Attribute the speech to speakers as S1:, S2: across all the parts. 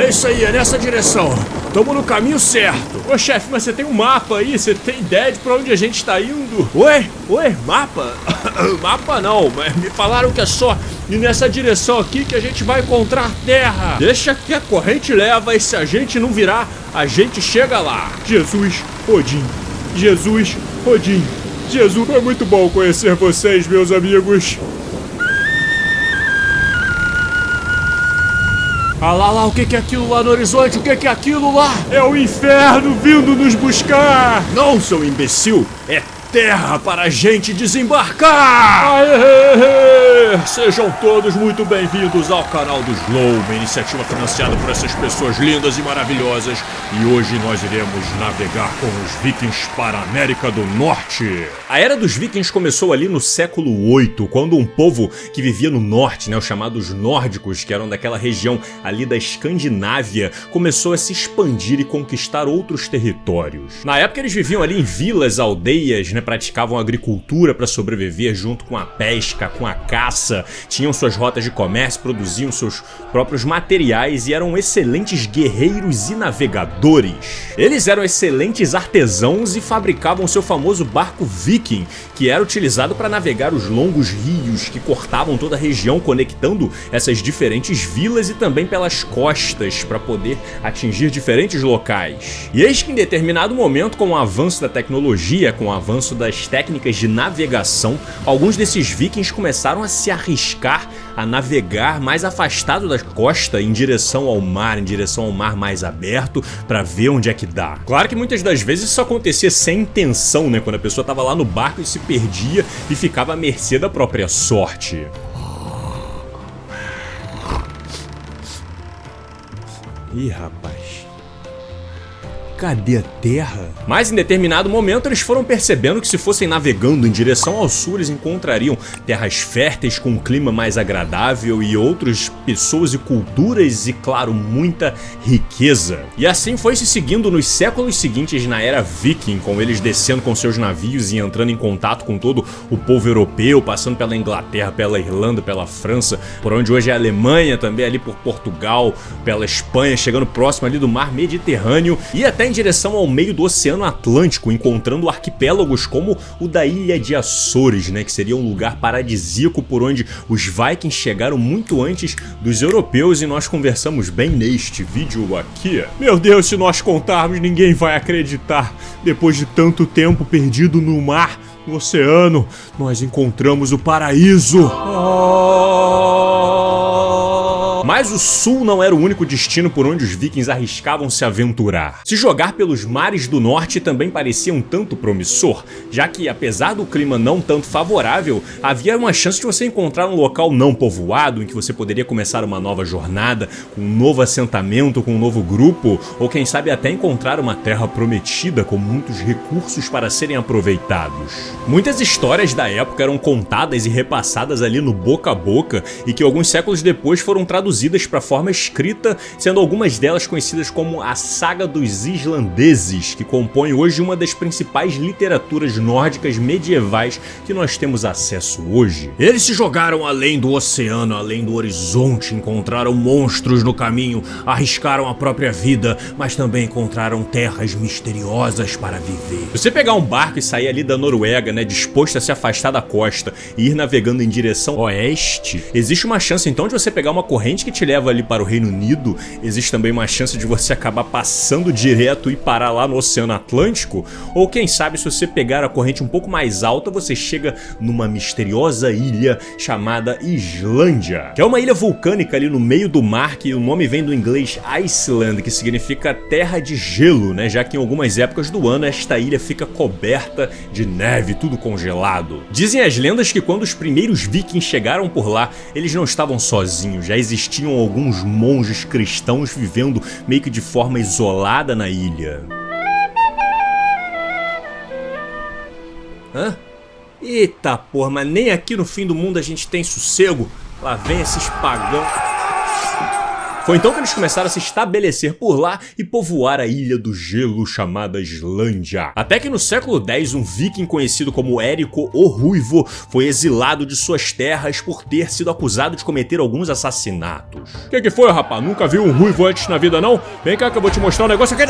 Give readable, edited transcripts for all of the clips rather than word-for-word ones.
S1: É isso aí, é nessa direção. Tamo no caminho certo. Ô chefe, mas você tem um mapa aí? Você tem ideia de pra onde a gente tá indo? Oi, mapa? Mapa não, mas me falaram que é só ir nessa direção aqui que a gente vai encontrar terra. Deixa que a corrente leva e se a gente não virar, a gente chega lá. Jesus, Odin. Jesus, Odin. Jesus, foi muito bom conhecer vocês, meus amigos. Ah lá, o que é aquilo lá no horizonte? O que é aquilo lá? É o inferno vindo nos buscar! Não, seu imbecil! É terra para a gente desembarcar! Aê! Sejam todos muito bem-vindos ao canal do Slow, uma iniciativa financiada por essas pessoas lindas e maravilhosas. E hoje nós iremos navegar com os vikings para a América do Norte. A era dos vikings começou ali no século 8, quando um povo que vivia no norte, os chamados nórdicos, que eram daquela região ali da Escandinávia, começou a se expandir e conquistar outros territórios. Na época eles viviam ali em vilas, aldeias, praticavam agricultura para sobreviver junto com a pesca, com a caça, tinham suas rotas de comércio, produziam seus próprios materiais e eram excelentes guerreiros e navegadores. Eles eram excelentes artesãos e fabricavam seu famoso barco viking, que era utilizado para navegar os longos rios que cortavam toda a região, conectando essas diferentes vilas e também pelas costas para poder atingir diferentes locais. E eis que em determinado momento, com o avanço da tecnologia, com o avanço das técnicas de navegação, alguns desses vikings começaram a se arriscar a navegar mais afastado da costa em direção ao mar mais aberto, para ver onde é que dá. Claro que muitas das vezes isso acontecia sem intenção, quando a pessoa estava lá no barco e se perdia e ficava à mercê da própria sorte. Ih, rapaz. Cadê a terra? Mas em determinado momento eles foram percebendo que se fossem navegando em direção ao sul, eles encontrariam terras férteis com um clima mais agradável e outras pessoas e culturas e, claro, muita riqueza. E assim foi se seguindo nos séculos seguintes na era viking, com eles descendo com seus navios e entrando em contato com todo o povo europeu, passando pela Inglaterra, pela Irlanda, pela França, por onde hoje é a Alemanha, também ali por Portugal, pela Espanha, chegando próximo ali do mar Mediterrâneo e até em direção ao meio do Oceano Atlântico, encontrando arquipélagos como o da Ilha de Açores, que seria um lugar paradisíaco por onde os vikings chegaram muito antes dos europeus, e nós conversamos bem neste vídeo aqui. Meu Deus, se nós contarmos, ninguém vai acreditar. Depois de tanto tempo perdido no mar, no oceano, nós encontramos o paraíso. Mas o sul não era o único destino por onde os vikings arriscavam se aventurar. Se jogar pelos mares do norte também parecia um tanto promissor, já que, apesar do clima não tanto favorável, havia uma chance de você encontrar um local não povoado em que você poderia começar uma nova jornada, com um novo assentamento, com um novo grupo, ou quem sabe até encontrar uma terra prometida com muitos recursos para serem aproveitados. Muitas histórias da época eram contadas e repassadas ali no boca a boca e que alguns séculos depois foram traduzidas para forma escrita, sendo algumas delas conhecidas como a Saga dos Islandeses, que compõe hoje uma das principais literaturas nórdicas medievais que nós temos acesso hoje. Eles se jogaram além do oceano, além do horizonte, encontraram monstros no caminho, arriscaram a própria vida, mas também encontraram terras misteriosas para viver. Se você pegar um barco e sair ali da Noruega, disposto a se afastar da costa e ir navegando em direção oeste, existe uma chance então de você pegar uma corrente que te leva ali para o Reino Unido. Existe também uma chance de você acabar passando direto e parar lá no Oceano Atlântico, ou quem sabe se você pegar a corrente um pouco mais alta, você chega numa misteriosa ilha chamada Islândia, que é uma ilha vulcânica ali no meio do mar, que o nome vem do inglês Iceland, que significa terra de gelo, já que em algumas épocas do ano esta ilha fica coberta de neve, tudo congelado. Dizem as lendas que quando os primeiros vikings chegaram por lá, eles não estavam sozinhos, já existiam alguns monges cristãos vivendo meio que de forma isolada na ilha. Hã? Eita porra, mas nem aqui no fim do mundo a gente tem sossego. Lá vem esses pagãos. Foi então que eles começaram a se estabelecer por lá e povoar a Ilha do Gelo chamada Islândia. Até que no século X, um viking conhecido como Érico o Ruivo foi exilado de suas terras por ter sido acusado de cometer alguns assassinatos. Que foi, rapaz? Nunca viu um ruivo antes na vida, não? Vem cá que eu vou te mostrar um negócio aqui.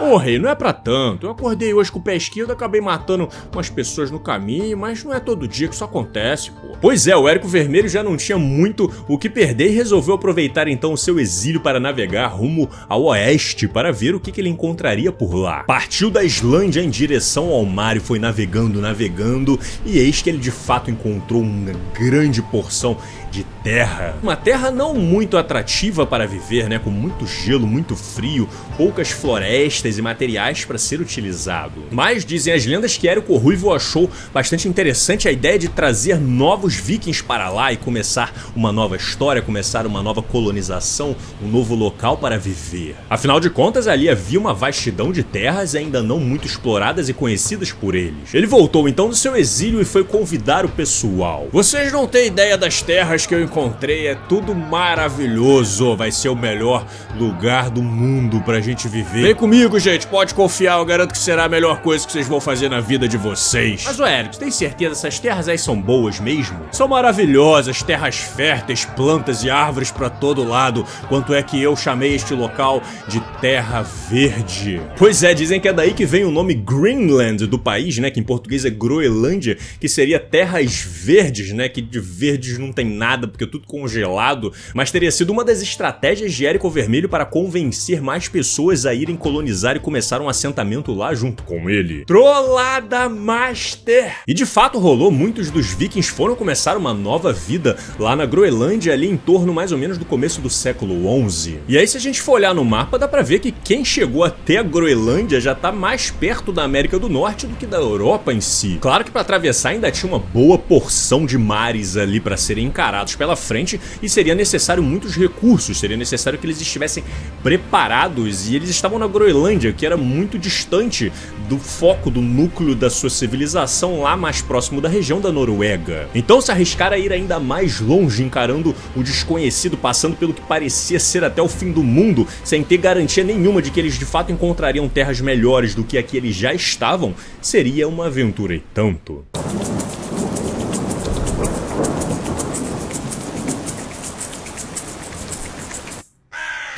S1: Ô, rei, não é pra tanto. Eu acordei hoje com o pé esquerdo, acabei matando umas pessoas no caminho, mas não é todo dia que isso acontece, pô. Pois é, o Érico Vermelho já não tinha muito o que perder e resolveu aproveitar então o seu exílio para navegar rumo ao oeste para ver o que ele encontraria por lá. Partiu da Islândia em direção ao mar e foi navegando, e eis que ele de fato encontrou uma grande porção de terra. Uma terra não muito atrativa para viver, né? Com muito gelo, muito frio, poucas florestas e materiais para ser utilizado. Mas dizem as lendas que Érico Ruivo achou bastante interessante a ideia de trazer novos vikings para lá e começar uma nova história, começar uma nova colonização, um novo local para viver. Afinal de contas, ali havia uma vastidão de terras ainda não muito exploradas e conhecidas por eles. Ele voltou então do seu exílio e foi convidar o pessoal. Vocês não têm ideia das terras que eu encontrei, é tudo maravilhoso, vai ser o melhor lugar do mundo pra gente viver. Vem comigo, gente, pode confiar, eu garanto que será a melhor coisa que vocês vão fazer na vida de vocês. Mas, Érico, tem certeza que essas terras aí são boas mesmo? São maravilhosas, terras férteis, plantas e árvores pra todo lado, quanto é que eu chamei este local de Terra Verde. Pois é, dizem que é daí que vem o nome Greenland do país, né, que em português é Groenlândia, que seria terras verdes, né, que de verdes não tem nada, porque é tudo congelado, mas teria sido uma das estratégias de Érico Vermelho para convencer mais pessoas a irem colonizar e começar um assentamento lá junto com ele. Trollada Master! E de fato rolou, muitos dos vikings foram começar uma nova vida lá na Groenlândia, ali em torno mais ou menos do começo do século XI. E aí, se a gente for olhar no mapa, dá pra ver que quem chegou até a Groenlândia já tá mais perto da América do Norte do que da Europa em si. Claro que para atravessar ainda tinha uma boa porção de mares ali para serem encarados pela frente e seria necessário muitos recursos, seria necessário que eles estivessem preparados, e eles estavam na Groenlândia, que era muito distante do foco, do núcleo da sua civilização, lá mais próximo da região da Noruega. Então se arriscar a ir ainda mais longe, encarando o desconhecido, passando pelo que parecia ser até o fim do mundo, sem ter garantia nenhuma de que eles de fato encontrariam terras melhores do que a que eles já estavam, seria uma aventura e tanto.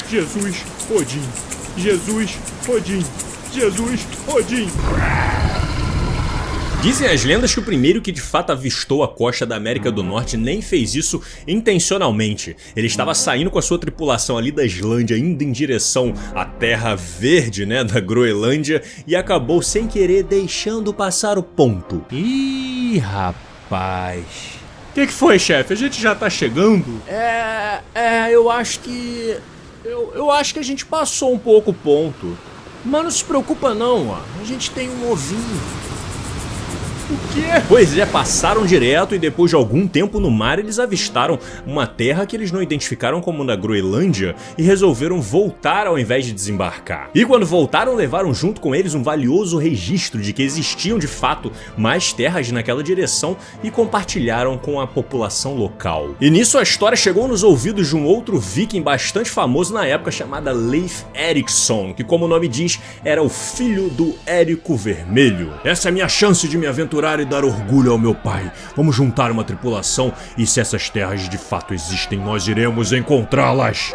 S2: Jesus, Odin. Jesus, Odin. Jesus, Odin.
S1: Dizem as lendas que o primeiro que de fato avistou a costa da América do Norte nem fez isso intencionalmente. Ele estava saindo com a sua tripulação ali da Islândia, indo em direção à Terra Verde, né, da Groenlândia, e acabou sem querer deixando passar o ponto.
S2: Ih, rapaz. O que foi, chefe? A gente já tá chegando?
S1: Eu acho que... Eu acho que a gente passou um pouco o ponto. Mas não se preocupa não, ó. A gente tem um ovinho.
S2: O quê?
S1: Pois é, passaram direto e depois de algum tempo no mar eles avistaram uma terra que eles não identificaram como na Groenlândia e resolveram voltar ao invés de desembarcar. E quando voltaram, levaram junto com eles um valioso registro de que existiam de fato mais terras naquela direção e compartilharam com a população local. E nisso a história chegou nos ouvidos de um outro viking bastante famoso na época, chamado Leif Erikson, que, como o nome diz, era o filho do Érico Vermelho. Essa é a minha chance de me aventurar e dar orgulho ao meu pai. Vamos juntar uma tripulação e, se essas terras de fato existem, nós iremos encontrá-las.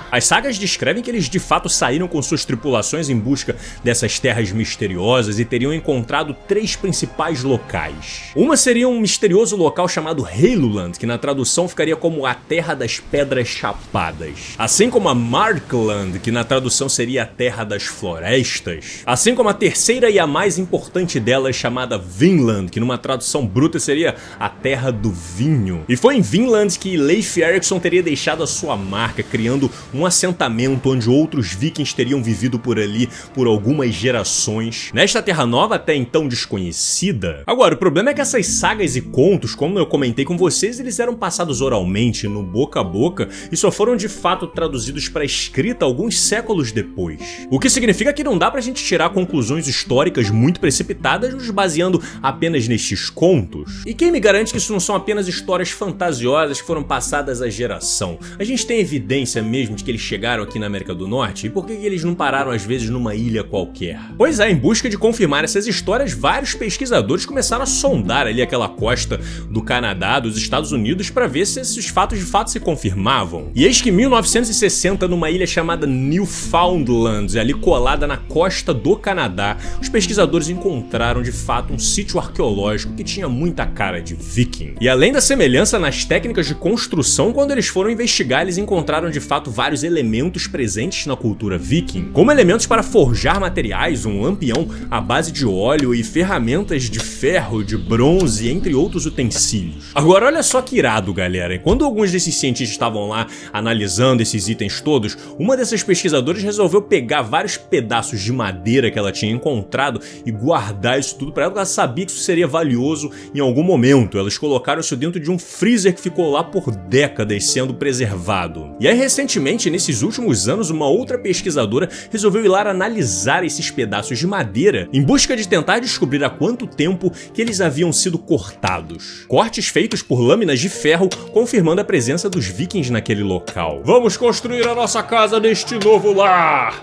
S1: As sagas descrevem que eles de fato saíram com suas tripulações em busca dessas terras misteriosas e teriam encontrado 3 principais locais. Uma seria um misterioso local chamado Helluland, que na tradução ficaria como a Terra das Pedras Chapadas. Assim como a Markland, que na tradução seria a Terra das Florestas. Assim como a terceira e a mais importante delas, chamada Vinland, que numa tradução bruta seria a Terra do Vinho. E foi em Vinland que Leif Erikson teria deixado a sua marca, criando um um assentamento onde outros vikings teriam vivido por ali por algumas gerações, nesta Terra Nova até então desconhecida. Agora, o problema é que essas sagas e contos, como eu comentei com vocês, eles eram passados oralmente, no boca a boca, e só foram de fato traduzidos para escrita alguns séculos depois. O que significa que não dá pra gente tirar conclusões históricas muito precipitadas nos baseando apenas nestes contos. E quem me garante que isso não são apenas histórias fantasiosas que foram passadas à geração? A gente tem evidência mesmo de que eles chegaram aqui na América do Norte? E por que eles não pararam às vezes numa ilha qualquer? Pois é, em busca de confirmar essas histórias, vários pesquisadores começaram a sondar ali aquela costa do Canadá, dos Estados Unidos, para ver se esses fatos de fato se confirmavam. E eis que em 1960, numa ilha chamada Newfoundland, ali colada na costa do Canadá, os pesquisadores encontraram de fato um sítio arqueológico que tinha muita cara de viking. E além da semelhança nas técnicas de construção, quando eles foram investigar, eles encontraram de fato vários elementos presentes na cultura viking, como elementos para forjar materiais, um lampião à base de óleo e ferramentas de ferro, de bronze, entre outros utensílios. Agora olha só que irado, galera. Quando alguns desses cientistas estavam lá analisando esses itens todos, uma dessas pesquisadoras resolveu pegar vários pedaços de madeira que ela tinha encontrado e guardar isso tudo para ela, porque ela sabia que isso seria valioso em algum momento. Elas colocaram isso dentro de um freezer que ficou lá por décadas sendo preservado. E aí recentemente, nesses últimos anos, uma outra pesquisadora resolveu ir lá analisar esses pedaços de madeira em busca de tentar descobrir há quanto tempo que eles haviam sido cortados. Cortes feitos por lâminas de ferro, confirmando a presença dos vikings naquele local.
S2: Vamos construir a nossa casa neste novo lar!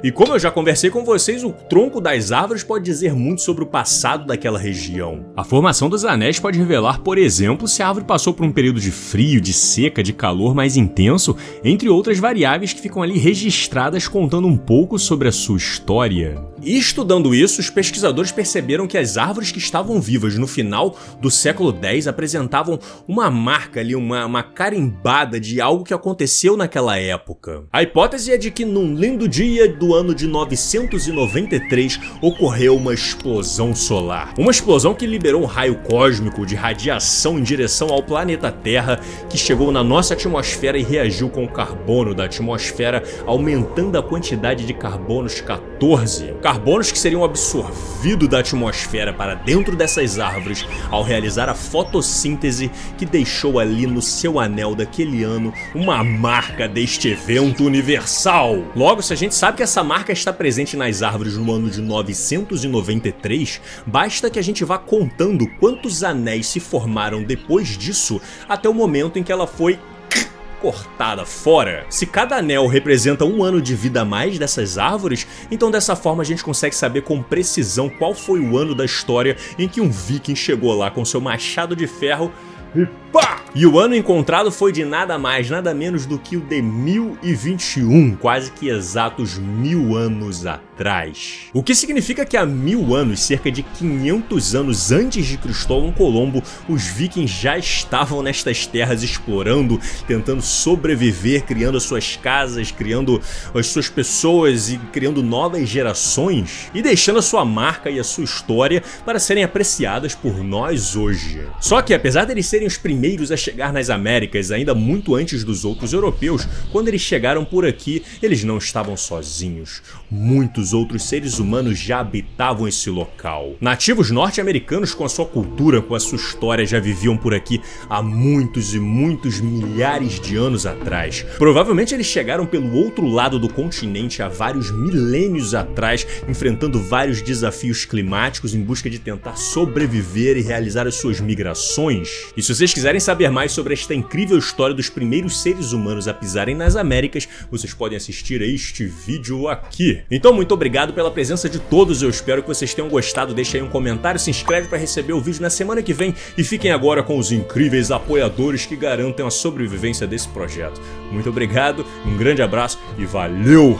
S1: E como eu já conversei com vocês, o tronco das árvores pode dizer muito sobre o passado daquela região. A formação dos anéis pode revelar, por exemplo, se a árvore passou por um período de frio, de seca, de calor mais intenso, entre outras variáveis que ficam ali registradas contando um pouco sobre a sua história. E estudando isso, os pesquisadores perceberam que as árvores que estavam vivas no final do século X apresentavam uma marca ali, uma carimbada de algo que aconteceu naquela época. A hipótese é de que num lindo dia do ano de 993 ocorreu uma explosão solar. Uma explosão que liberou um raio cósmico de radiação em direção ao planeta Terra, que chegou na nossa atmosfera e reagiu com o carbono da atmosfera, aumentando a quantidade de carbonos 14. Carbonos que seriam absorvidos da atmosfera para dentro dessas árvores ao realizar a fotossíntese, que deixou ali no seu anel daquele ano uma marca deste evento universal. Logo, se a gente sabe que essa marca está presente nas árvores no ano de 993, basta que a gente vá contando quantos anéis se formaram depois disso até o momento em que ela foi cortada fora. Se cada anel representa um ano de vida a mais dessas árvores, então dessa forma a gente consegue saber com precisão qual foi o ano da história em que um viking chegou lá com seu machado de ferro e pá! E o ano encontrado foi de nada mais, nada menos do que o de 1021, quase que exatos 1000 anos atrás. O que significa que há 1000 anos, cerca de 500 anos antes de Cristóvão Colombo, os vikings já estavam nestas terras explorando, tentando sobreviver, criando as suas casas, criando as suas pessoas e criando novas gerações e deixando a sua marca e a sua história para serem apreciadas por nós hoje. Só que apesar deles serem os primeiros a chegar nas Américas, ainda muito antes dos outros europeus, quando eles chegaram por aqui, eles não estavam sozinhos. Muitos outros seres humanos já habitavam esse local. Nativos norte-americanos com a sua cultura, com a sua história, já viviam por aqui há muitos e muitos milhares de anos atrás. Provavelmente eles chegaram pelo outro lado do continente há vários milênios atrás, enfrentando vários desafios climáticos em busca de tentar sobreviver e realizar as suas migrações. E se vocês quiserem saber mais sobre esta incrível história dos primeiros seres humanos a pisarem nas Américas, vocês podem assistir a este vídeo aqui. Então, muito obrigado pela presença de todos, eu espero que vocês tenham gostado. Deixa aí um comentário, se inscreve para receber o vídeo na semana que vem e fiquem agora com os incríveis apoiadores que garantem a sobrevivência desse projeto. Muito obrigado, um grande abraço e valeu!